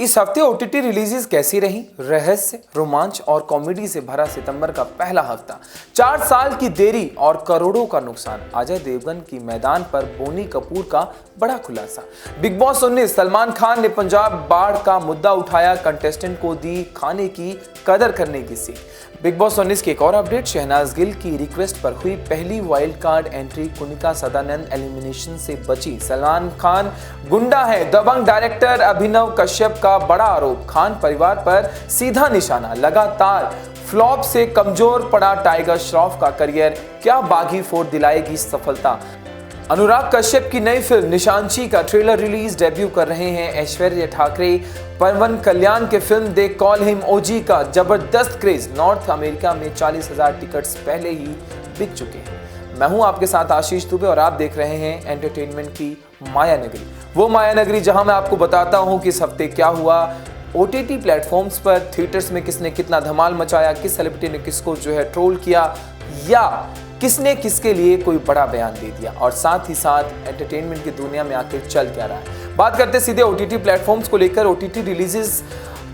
इस हफ्ते OTT releases कैसी रही? रहस्य, रोमांच और कॉमेडी से भरा सितंबर का पहला हफ्ता, 4 साल की देरी और करोड़ों का नुकसान। अजय देवगन की मैदान पर बोनी कपूर का बड़ा खुलासा। बिग बॉस 19, सलमान खान ने पंजाब बाढ़ का मुद्दा उठाया, कंटेस्टेंट को दी खाने की कदर करने की सीख। बिग बॉस 19 की एक और अपडेट, शहनाज गिल की रिक्वेस्ट पर हुई पहली wild card entry, Kunika Sadanand elimination से बची। सलमान खान गुंडा है, दबंग डायरेक्टर अभिनव कश्यप का बड़ा आरोप, खान परिवार पर सीधा निशाना। लगातार फ्लॉप से कमजोर पड़ा टाइगर श्रॉफ का करियर, क्या बागी 4 दिलाएगी सफलता? अनुराग कश्यप की नई फिल्म निशांची का ट्रेलर रिलीज, डेब्यू कर रहे हैं ऐश्वर्या ठाकरे। पवन कल्याण के फिल्म दे कॉल हिम ओजी का जबरदस्त क्रेज, नॉर्थ अमेरिका में 40,000 टिकट्स पहले ही बिक चुके हैं। मैं हूं आपके साथ आशीष दुबे और आप देख रहे हैं एंटरटेनमेंट की माया नगरी, वो माया नगरी जहां मैं आपको बताता हूं कि इस हफ्ते क्या हुआ ओटीटी प्लेटफॉर्म्स पर, थिएटर्स में किसने कितना धमाल मचाया, किस सेलिब्रिटी ने किसको ट्रोल किया, या किसने किसके लिए कोई बड़ा बयान दे दिया, और साथ ही साथ एंटरटेनमेंट की दुनिया में आखिर चल क्या रहा है। बात करते सीधे ओटीटी प्लेटफॉर्म्स को लेकर। ओटीटी रिलीजेस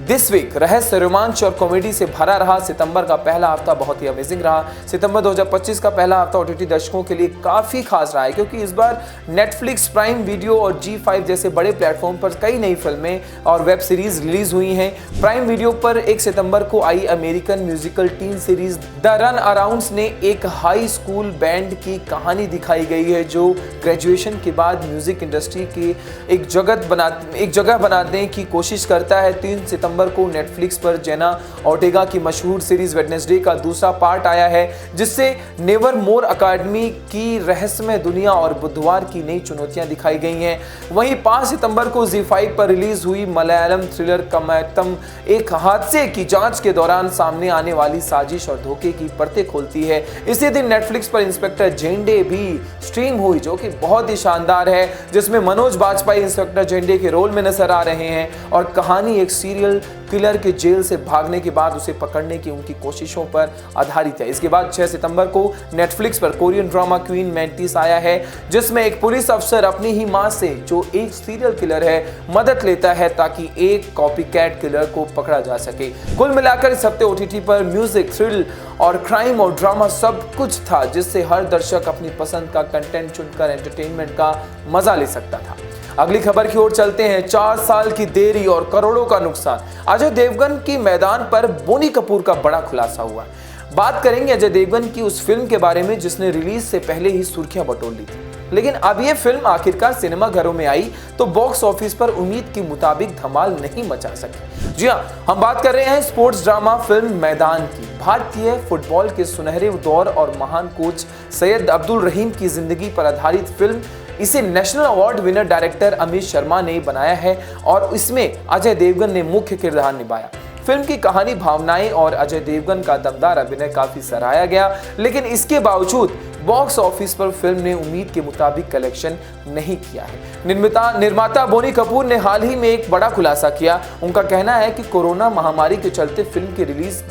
दिस वीक रहस्य, रोमांच और कॉमेडी से भरा रहा। सितंबर का पहला हफ्ता बहुत ही अमेजिंग रहा। सितंबर 2025 का पहला हफ्ता ओटीटी दर्शकों के लिए काफी खास रहा है, क्योंकि इस बार नेटफ्लिक्स, प्राइम वीडियो और G5 जैसे बड़े प्लेटफॉर्म पर कई नई फिल्में और वेब सीरीज रिलीज हुई हैं। प्राइम वीडियो पर 1 सितंबर को आई American musical teen series the Runarounds ने एक हाई स्कूल बैंड की कहानी दिखाई गई है, जो ग्रेजुएशन के बाद म्यूजिक इंडस्ट्री की एक जगह बनाने की कोशिश करता है। 3 सितंबर को नेटफ्लिक्स पर जेना ऑर्टेगा की मशहूर सीरीज वेडनेसडे का दूसरा पार्ट आया है, जिससे नेवर मोर अकेडमी की रहस्यमय दुनिया और बुधवार की नई चुनौतियां दिखाई गई हैं। वहीं 5 सितंबर को Z5 पर रिलीज हुई मलयालम थ्रिलर कमैतम एक हादसे की जांच के दौरान सामने आने वाली साजिश और धोखे की परतें खोलती है। इसी दिन नेटफ्लिक्स पर इंस्पेक्टर जेंडे भी स्ट्रीम हुई, जो कि बहुत ही शानदार है, जिसमें मनोज बाजपेयी इंस्पेक्टर जेंडे के रोल में नजर आ रहे हैं और कहानी एक सीरियल किलर के जेल से भागने के बाद उसे पकड़ने की उनकी कोशिशों पर आधारित है। इसके बाद 6 सितंबर को नेटफ्लिक्स पर कोरियन ड्रामा क्वीन मैंटिस आया है, जिसमें एक पुलिस अफसर अपनी ही मां से, जो एक सीरियल किलर है, मदद लेता है ताकि एक कॉपीकैट किलर को पकड़ा जा सके। कुल मिलाकर इस हफ्ते ओटीटी पर म्यूजिक, थ्रिल और क्राइम और ड्रामा सब कुछ था, जिससे हर दर्शक अपनी पसंद का कंटेंट चुनकर एंटरटेनमेंट का मजा ले सकता था। अगली खबर की ओर चलते हैं। 4 साल की देरी और करोड़ों का नुकसान। अजय देवगन की मैदान पर बोनी कपूर का बड़ा खुलासा हुआ। बात करेंगे अजय देवगन की उस फिल्म के बारे में जिसने रिलीज से पहले ही सुर्खियां बटोर ली थी, लेकिन अब ये फिल्म आखिरकार सिनेमा घरों में आई तो बॉक्स ऑफिस पर उम्मीद के मुताबिक धमाल नहीं मचा सकी। जी हाँ, हम बात कर रहे हैं स्पोर्ट्स ड्रामा फिल्म मैदान की। भारतीय फुटबॉल के सुनहरे दौर और महान कोच सैयद अब्दुल रहीम की जिंदगी पर आधारित फिल्म। इसे national award winner director Amit Sharma ने बनाया है और इसमें अजय देवगन ने मुख्य किरदार निभाया। फिल्म की कहानी, भावनाएं और अजय देवगन का दमदार अभिनय काफी सराहा गया, लेकिन इसके बावजूद बॉक्स ऑफिस पर फिल्म ने उम्मीद के मुताबिक कलेक्शन नहीं किया है। निर्माता बोनी कपूर ने हाल ही में एक बड़ा खुलासा किया। उनका कहना है कि कोरोना महामारी के चलते फिल्म की रिलीज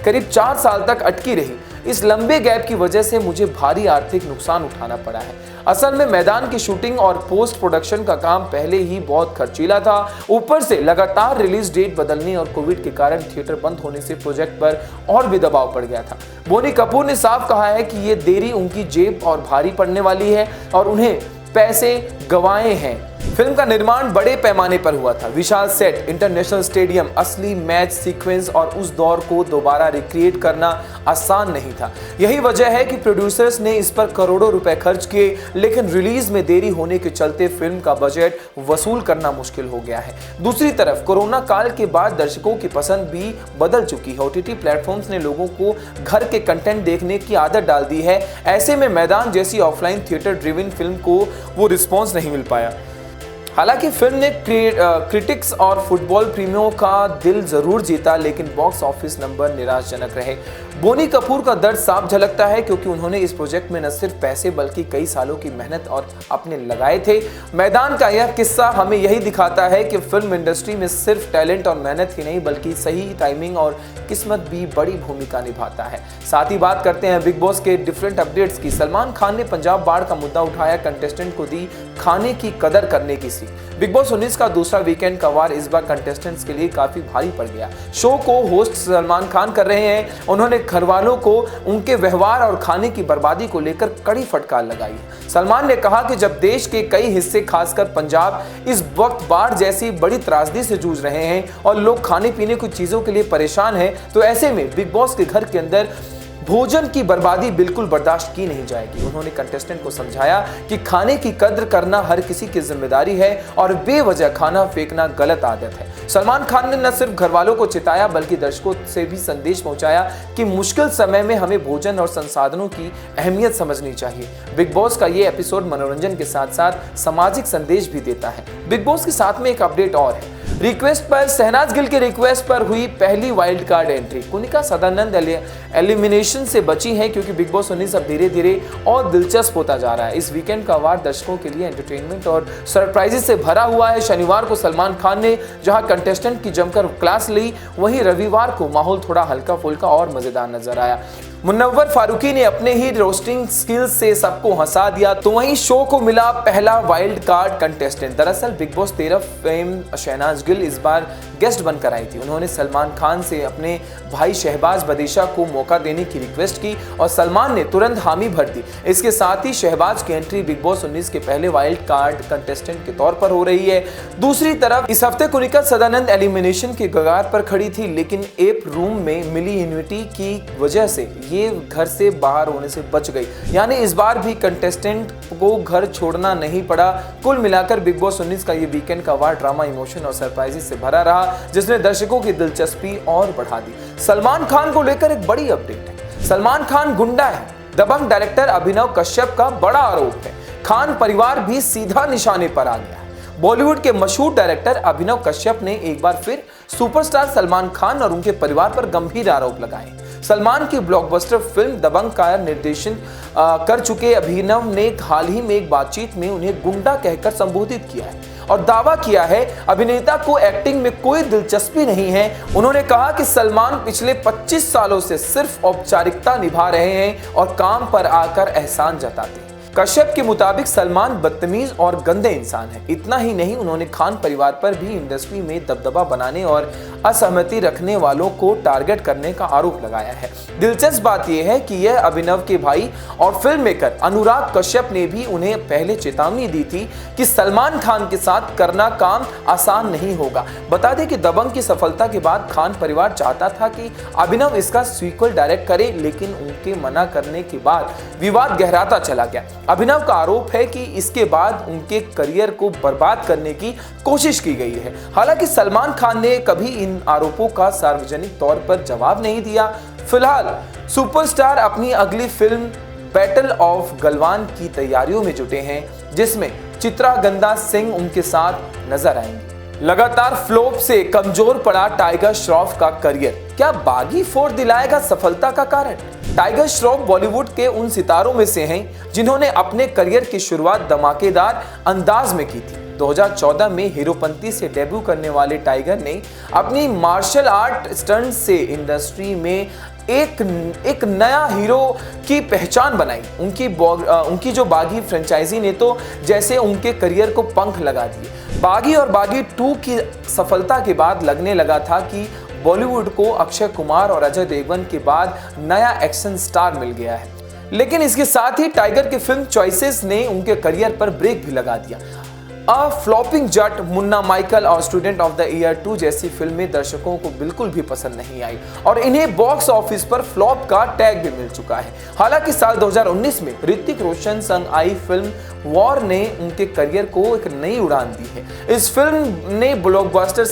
करीब 4 साल तक अटकी रही। इस लंबे गैप की वजह से मुझे भारी आर्थिक नुकसान उठाना पड़ा है। असल में मैदान की शूटिंग और पोस्ट प्रोडक्शन का काम पहले ही बहुत खर्चीला था, ऊपर से लगातार रिलीज डेट बदलने और कोविड के कारण थिएटर बंद होने से प्रोजेक्ट पर और भी दबाव पड़ गया था। बोनी कपूर ने साफ कहा है कि ये देरी उनकी जेब और भारी पड़ने वाली है और उन्हें पैसे गंवाए हैं। फिल्म का निर्माण बड़े पैमाने पर हुआ था। विशाल सेट, इंटरनेशनल स्टेडियम, असली मैच सीक्वेंस और उस दौर को दोबारा रिक्रिएट करना आसान नहीं था। यही वजह है कि प्रोड्यूसर्स ने इस पर करोड़ों रुपए खर्च किए, लेकिन रिलीज में देरी होने के चलते फिल्म का बजट वसूल करना मुश्किल हो गया है। दूसरी तरफ कोरोना काल के बाद दर्शकों की पसंद भी बदल चुकी है। ओटीटी प्लेटफॉर्म्स ने लोगों को घर के कंटेंट देखने की आदत डाल दी है। ऐसे में मैदान जैसी ऑफलाइन थिएटर ड्रिवन फिल्म को वो रिस्पॉन्स नहीं मिल पाया। हालांकि फिल्म ने क्रिटिक्स और फुटबॉल प्रेमियों का दिल जरूर जीता, लेकिन बॉक्स ऑफिस नंबर निराशाजनक रहे। बोनी कपूर का दर्द साफ झलकता है, क्योंकि उन्होंने इस प्रोजेक्ट में न सिर्फ पैसे बल्कि कई सालों की मेहनत और अपने लगाए थे। मैदान का यह किस्सा हमें यही दिखाता है कि फिल्म इंडस्ट्री में सिर्फ टैलेंट और मेहनत ही नहीं, बल्कि सही टाइमिंग और किस्मत भी बड़ी भूमिका निभाता है। साथ ही बात करते हैं बिग बॉस के डिफरेंट अपडेट्स की। सलमान खान ने पंजाब बाढ़ का मुद्दा उठाया, कंटेस्टेंट को दी खाने की कदर करने की सीख। थी। बिग बॉस 19 का दूसरा वीकेंड का वार इस बार कंटेस्टेंट्स के लिए काफी भारी पड़ गया। शो को होस्ट सलमान खान कर रहे हैं। उन्होंने घरवालों को उनके व्यवहार और खाने की बर्बादी को लेकर कड़ी फटकार लगाई है। सलमान ने कहा कि जब देश के कई हिस्से खासकर पंजाब इस वक्त बाढ़ जैसी बड़ी त्रासदी से जूझ रहे हैं और लोग खाने पीने की चीजों के लिए परेशान हैं, तो ऐसे में बिग बॉस के घर के अंदर भोजन की बर्बादी बिल्कुल बर्दाश्त की नहीं जाएगी। उन्होंने कंटेस्टेंट को समझाया कि खाने की कद्र करना हर किसी की जिम्मेदारी है और बेवजह खाना फेंकना गलत आदत है। सलमान खान ने न सिर्फ घरवालों को चिताया बल्कि दर्शकों से भी संदेश पहुंचाया कि मुश्किल समय में हमें भोजन और संसाधनों की अहमियत समझनी चाहिए। बिग बॉस का ये एपिसोड मनोरंजन के साथ साथ सामाजिक संदेश भी देता है। बिग बॉस के साथ में एक अपडेट और है। रिक्वेस्ट पर शहनाज गिल के रिक्वेस्ट पर हुई पहली wild card entry. Kunika Sadanand elimination से बची हैं क्योंकि बिग बॉस 19 अब धीरे धीरे और दिलचस्प होता जा रहा है। इस वीकेंड का वार दर्शकों के लिए एंटरटेनमेंट और सरप्राइजेस से भरा हुआ है। शनिवार को सलमान खान ने जहां कंटेस्टेंट की जमकर क्लास ली, वहीं रविवार को माहौल थोड़ा हल्का फुल्का और मजेदार नजर आया। मुनव्वर फारूकी ने अपने ही रोस्टिंग स्किल्स से सबको हंसा दिया, तो वहीं शो को मिला पहला वाइल्ड कार्ड कंटेस्टेंट। दरअसल Bigg Boss 13 fame Shehnaaz Gill इस बार गेस्ट बनकर आई थी। उन्होंने सलमान खान से अपने भाई शहबाज बदेशा को मौका देने की रिक्वेस्ट की और सलमान ने तुरंत हामी भर दी। इसके साथ ही शहबाज की एंट्री बिग बॉस 19 के पहले वाइल्ड कार्ड कंटेस्टेंट के तौर पर हो रही है। दूसरी तरफ इस हफ्ते कुनिका सदानंद एलिमिनेशन के कगार पर खड़ी थी, लेकिन एप रूम में मिली इम्यूनिटी की वजह से ये घर से बाहर होने से बच गई, यानी इस बार भी कंटेस्टेंट को घर छोड़ना नहीं पड़ा। कुल मिलाकर बिग बॉस 19 का ये वीकेंड का वार ड्रामा, इमोशन और सरप्राइजेस से भरा रहा, जिसने दर्शकों की दिलचस्पी और बढ़ा दी। सलमान खान को लेकर एक बड़ी अपडेट है। सलमान खान गुंडा है, दबंग डायरेक्टर अभिनव कश्यप का बड़ा आरोप है। खान परिवार भी सीधा निशाने पर आ गया है। बॉलीवुड के मशहूर डायरेक्टर अभिनव कश्यप ने एक बार फिर सुपरस्टार सलमान खान और उनके परिवार पर गंभीर आरोप लगाए। सलमान की ब्लॉकबस्टर फिल्म दबंग का निर्देशन कर चुके अभिनव ने हाल ही में एक बातचीत में उन्हें गुंडा कहकर संबोधित किया है और दावा किया है अभिनेता को एक्टिंग में कोई दिलचस्पी नहीं है। उन्होंने कहा कि सलमान पिछले 25 सालों से सिर्फ औपचारिकता निभा रहे हैं और काम पर आकर एहसान जताते हैं। कश्यप के मुताबिक सलमान बदतमीज और गंदे इंसान है। इतना ही नहीं, उन्होंने खान परिवार पर भी इंडस्ट्री में दबदबा बनाने और असहमति रखने वालों को टारगेट करने का आरोप लगाया है। दिलचस्प बात यह है कि यह अभिनव के भाई और फिल्म मेकर अनुराग कश्यप ने भी उन्हें पहले चेतावनी दी थी कि सलमान खान के साथ करना काम आसान नहीं होगा। बता दें कि दबंग की सफलता के बाद खान परिवार चाहता था कि अभिनव इसका सीक्वल डायरेक्ट करे, लेकिन उनके मना करने के बाद विवाद गहराता चला गया। अभिनव का आरोप है कि इसके बाद उनके करियर को बर्बाद करने की कोशिश की गई है। हालांकि सलमान खान ने कभी इन आरोपों का सार्वजनिक तौर पर जवाब नहीं दिया। फिलहाल सुपरस्टार अपनी अगली फिल्म बैटल ऑफ गलवान की तैयारियों में जुटे हैं, जिसमें चित्रागंदा सिंह उनके साथ नजर आएंगी। लगातार फ्लॉप से कमजोर पड़ा टाइगर श्रॉफ का करियर, क्या बागी 4 दिलाएगा सफलता का कारण? टाइगर श्रॉफ बॉलीवुड के उन सितारों में से हैं जिन्होंने अपने करियर की शुरुआत धमाकेदार अंदाज में की थी। 2014 में हीरोपंती से डेब्यू करने वाले टाइगर ने अपनी मार्शल आर्ट स्टंट से इंडस्ट्री में एक नया हीरो की पहचान बनाई। उनकी जो बागी फ्रेंचाइजी ने तो जैसे उनके करियर को पंख लगा दिए। बागी और बागी 2 की सफलता के बाद लगने लगा था कि बॉलीवुड को अक्षय कुमार और अजय देवगन के बाद नया एक्शन स्टार मिल गया है, लेकिन इसके साथ ही टाइगर की फिल्म चॉइसेस ने उनके करियर पर ब्रेक भी लगा दिया। अ फ्लॉपिंग जट, मुन्ना माइकल और स्टूडेंट ऑफ द ईयर 2 जैसी फिल्में दर्शकों को बिल्कुल भी पसंद नहीं आई और इन्हें बॉक्स ऑफिस पर फ्लॉप का टैग भी मिल चुका है। हालांकि साल 2019 में ऋतिक रोशन संग आई फिल्म वॉर ने उनके करियर को एक नई उड़ान दी है। इस फिल्म ब्लॉकबस्टर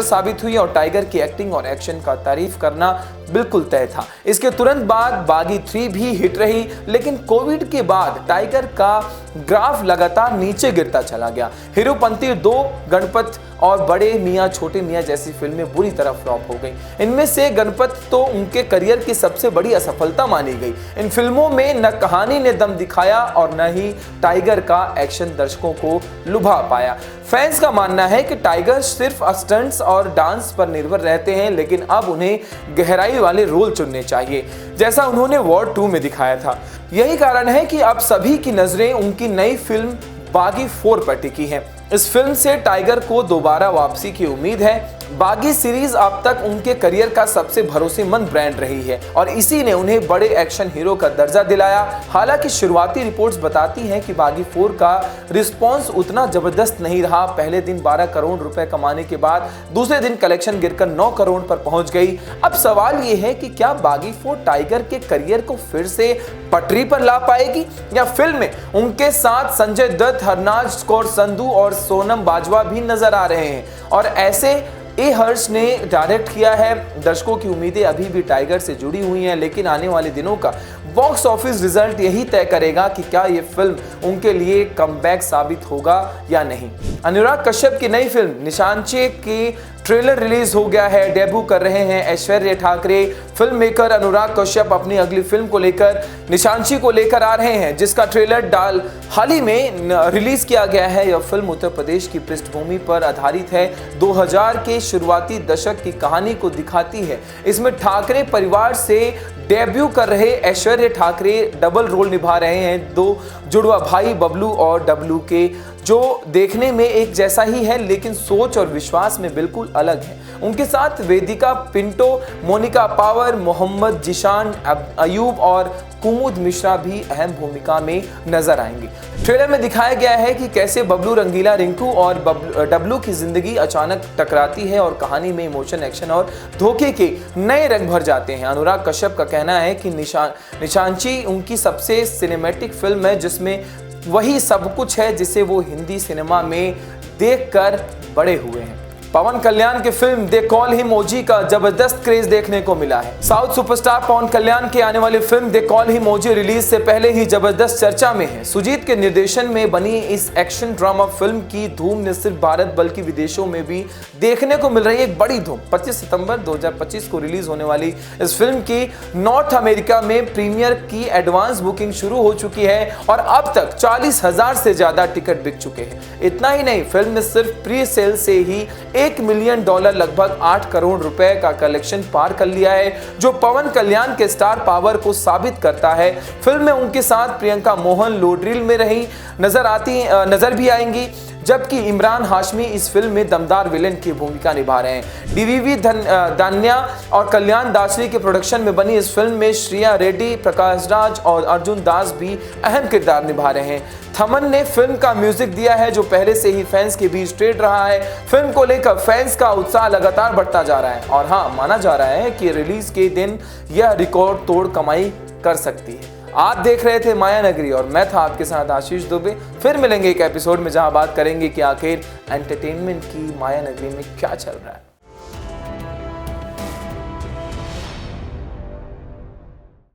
साबित हुई और टाइगर की एक्टिंग और एक्शन का तारीफ करना बिल्कुल तय था। इसके तुरंत बाद बागी 3 भी हिट रही, लेकिन कोविड के बाद टाइगर का ग्राफ लगातार नीचे गिरता चला गया। हीरोपंती 2, गणपत और बड़े मियाँ छोटे मियाँ जैसी फिल्में बुरी तरह फ्लॉप हो गई। इनमें से गणपत तो उनके करियर की सबसे बड़ी असफलता मानी गई। इन फिल्मों में न कहानी ने दम दिखाया और न ही टाइगर का एक्शन दर्शकों को लुभा पाया। फैंस का मानना है कि टाइगर सिर्फ स्टंट्स और डांस पर निर्भर रहते हैं, लेकिन अब उन्हें गहराई वाले रोल चुनने चाहिए, जैसा उन्होंने वॉर 2 में दिखाया था। यही कारण है कि अब सभी की नजरें उनकी नई फिल्म बागी 4 पर टिकी है। इस फिल्म से टाइगर को दोबारा वापसी की उम्मीद है। बागी सीरीज अब तक उनके करियर का सबसे भरोसेमंद ब्रांड रही है और इसी ने उन्हें बड़े एक्शन हीरो का दर्जा दिलाया। हालांकि शुरुआती रिपोर्ट्स बताती हैं कि बागी 4 का रिस्पॉन्स उतना जबरदस्त नहीं रहा। पहले दिन 12 करोड़ रुपए कमाने के बाद दूसरे दिन कलेक्शन गिरकर 9 करोड़ पर पहुंच गई। अब सवाल यह है कि क्या बागी 4 टाइगर के करियर को फिर से पटरी पर ला पाएगी या फिल्म में उनके साथ संजय दत्त, हरनाज कौर संधू और सोनम बाजवा भी नजर आ रहे हैं। और ऐसे हर्ष ने डायरेक्ट किया है। दर्शकों की उम्मीदें अभी भी टाइगर से जुड़ी हुई हैं, लेकिन आने वाले दिनों का बॉक्स ऑफिस रिजल्ट यही तय करेगा कि क्या ये फिल्म उनके लिए कमबैक साबित होगा या नहीं। अनुराग कश्यप की नई फिल्म निशांचे की ट्रेलर रिलीज हो गया है। डेब्यू कर रहे हैं ऐश्वर्या ठाकरे। फिल्म मेकर अनुराग कश्यप अपनी अगली फिल्म को लेकर निशांची को लेकर आ रहे हैं, जिसका ट्रेलर हाल ही में रिलीज किया गया है। यह फिल्म उत्तर प्रदेश की पृष्ठभूमि पर आधारित है। 2000 के शुरुआती दशक की कहानी को दिखाती है। इसमें ठाकरे परिवार से डेब्यू कर रहे ऐश्वर्या ठाकरे डबल रोल निभा रहे हैं। 2 जुड़वा भाई बबलू और डब्लू के, जो देखने में एक जैसा ही है लेकिन सोच और विश्वास में बिल्कुल अलग है। उनके साथ वेदिका पिंटो, मोनिका पावर, मोहम्मद जिशान, अयूब और कुमुद मिश्रा भी अहम भूमिका में नजर आएंगे। ट्रेलर में दिखाया गया है कि कैसे बबलू रंगीला रिंकू और डब्लू की जिंदगी अचानक टकराती है और कहानी में इमोशन, एक्शन और धोखे के नए रंग भर जाते हैं। अनुराग कश्यप का कहना है कि निशांची उनकी सबसे सिनेमैटिक फिल्म है, जिसमें वही सब कुछ है जिसे वो हिंदी सिनेमा में देखकर बड़े हुए हैं। पवन कल्याण की फिल्म दे कॉल हिम ओजी का जबरदस्त क्रेज देखने को मिला है। साउथ सुपरस्टार पवन कल्याण की आने वाली film they call him OG release से पहले ही जबरदस्त चर्चा में है। सुजीत के निर्देशन में बनी इस एक्शन ड्रामा फिल्म की धूम न सिर्फ भारत बल्कि विदेशों में भी देखने को मिल रही है। एक बड़ी धूम 25 सितंबर 2025 को रिलीज होने वाली इस फिल्म की नॉर्थ अमेरिका में प्रीमियर की एडवांस बुकिंग शुरू हो चुकी है और अब तक 40,000 से ज्यादा टिकट बिक चुके हैं। इतना ही नहीं, फिल्म में सिर्फ प्री सेल से ही $1 मिलियन लगभग 8 करोड़ रुपए का कलेक्शन पार कर लिया है, जो पवन कल्याण के स्टार पावर को साबित करता है। फिल्म में उनके साथ प्रियंका मोहन लोड्रिल में रही नजर भी आएंगी, जबकि इमरान हाशमी इस फिल्म में दमदार विलेन की भूमिका निभा रहे हैं। डीवीवी दान्या और कल्याण दासरी के प्रोडक्शन में बनी इस फिल्म में श्रिया रेड्डी, प्रकाश राज और अर्जुन दास भी अहम किरदार निभा रहे हैं। थमन ने फिल्म का म्यूजिक दिया है, जो पहले से ही फैंस के बीच ट्रेंड रहा है। फिल्म को लेकर फैंस का उत्साह लगातार बढ़ता जा रहा है और हाँ, माना जा रहा है कि रिलीज के दिन यह रिकॉर्ड तोड़ कमाई कर सकती है। आप देख रहे थे माया नगरी और मैं था आपके साथ आशीष दुबे। फिर मिलेंगे एक एपिसोड में जहां बात करेंगे कि आखिर एंटरटेनमेंट की माया नगरी में क्या चल रहा है।